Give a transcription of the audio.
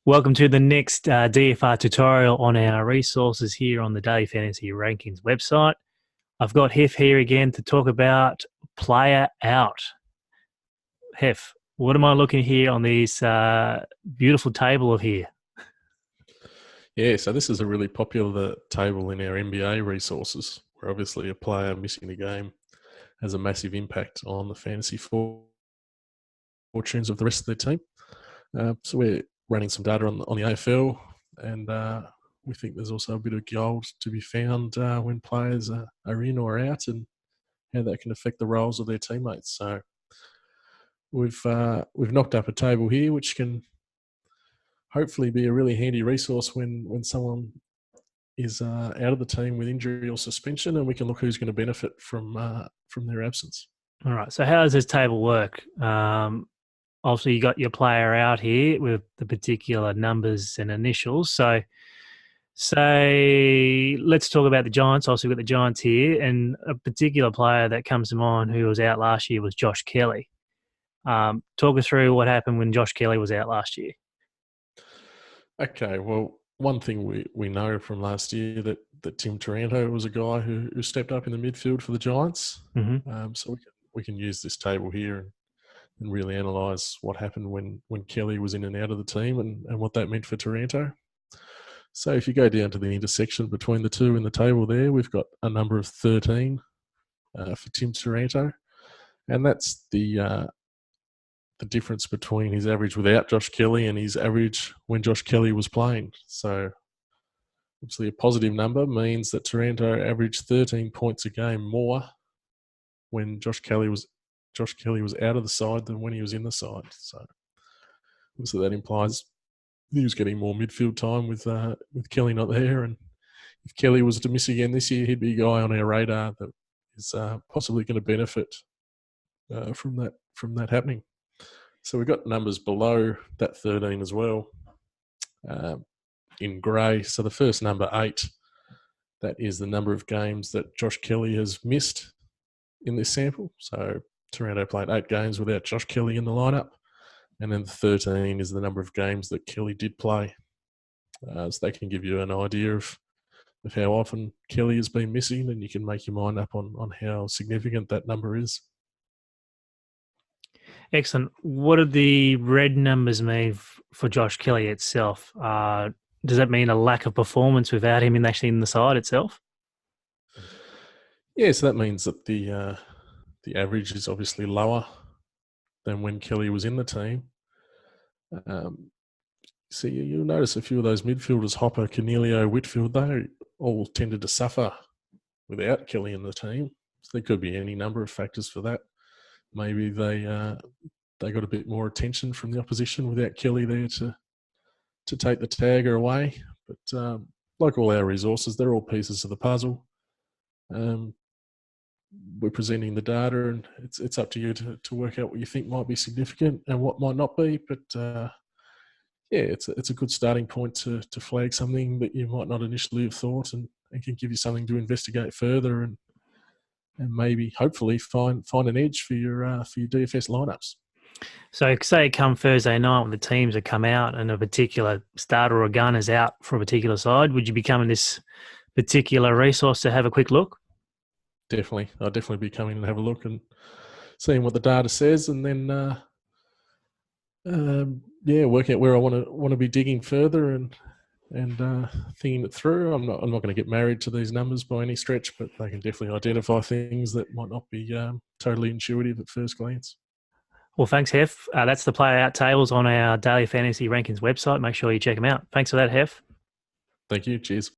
Welcome to the next DFR tutorial on our resources here on the Daily Fantasy Rankings website. I've got Hef here again to talk about player out. Hef, what am I looking here on this beautiful table of here? Yeah, so this is a really popular table in our NBA resources, where obviously a player missing a game has a massive impact on the fantasy fortunes of the rest of their team. So we're running some data on the AFL, and we think there's also a bit of gold to be found when players are in or out, and how that can affect the roles of their teammates. So we've knocked up a table here, which can hopefully be a really handy resource when someone is out of the team with injury or suspension, and we can look who's going to benefit from their absence. All right, so how does this table work? Obviously, you got your player out here with the particular numbers and initials. So let's talk about the Giants. Also, we've got the Giants here, and a particular player that comes to mind who was out last year was Josh Kelly. Talk us through what happened when Josh Kelly was out last year. Okay, well, one thing we know from last year that Tim Taranto was a guy who stepped up in the midfield for the Giants. Mm-hmm. So we can use this table here and really analyse what happened when Kelly was in and out of the team and what that meant for Taranto. So if you go down to the intersection between the two in the table there, we've got a number of 13 for Tim Taranto, and that's the difference between his average without Josh Kelly and his average when Josh Kelly was playing. So obviously a positive number means that Taranto averaged 13 points a game more when Josh Kelly was out of the side than when he was in the side. So obviously that implies he was getting more midfield time with Kelly not there. And if Kelly was to miss again this year, he'd be a guy on our radar that is possibly going to benefit from that happening. So we've got numbers below that 13 as well in grey. So the first number 8, that is the number of games that Josh Kelly has missed in this sample. So Taranto played 8 games without Josh Kelly in the lineup. And then the 13 is the number of games that Kelly did play. So they can give you an idea of how often Kelly has been missing, and you can make your mind up on how significant that number is. Excellent. What do the red numbers mean for Josh Kelly itself? Does that mean a lack of performance without him actually in the side itself? Yeah, so that means that the average is obviously lower than when Kelly was in the team. So you'll notice a few of those midfielders, Hopper, Cornelio, Whitfield, they all tended to suffer without Kelly in the team. So there could be any number of factors for that. Maybe they got a bit more attention from the opposition without Kelly there to take the tagger away. But like all our resources, they're all pieces of the puzzle. We're presenting the data, and it's up to you to work out what you think might be significant and what might not be. But yeah, it's a good starting point to flag something that you might not initially have thought, and can give you something to investigate further and maybe hopefully find an edge for your DFS lineups. So say come Thursday night when the teams have come out and a particular starter or gun is out for a particular side, would you be coming this particular resource to have a quick look? Definitely. I'll definitely be coming and have a look and seeing what the data says, and then work out where I want to be digging further and thinking it through. I'm not going to get married to these numbers by any stretch, but they can definitely identify things that might not be totally intuitive at first glance. Well, thanks, Hef. That's the player out tables on our Daily Fantasy Rankings website. Make sure you check them out. Thanks for that, Hef. Thank you. Cheers.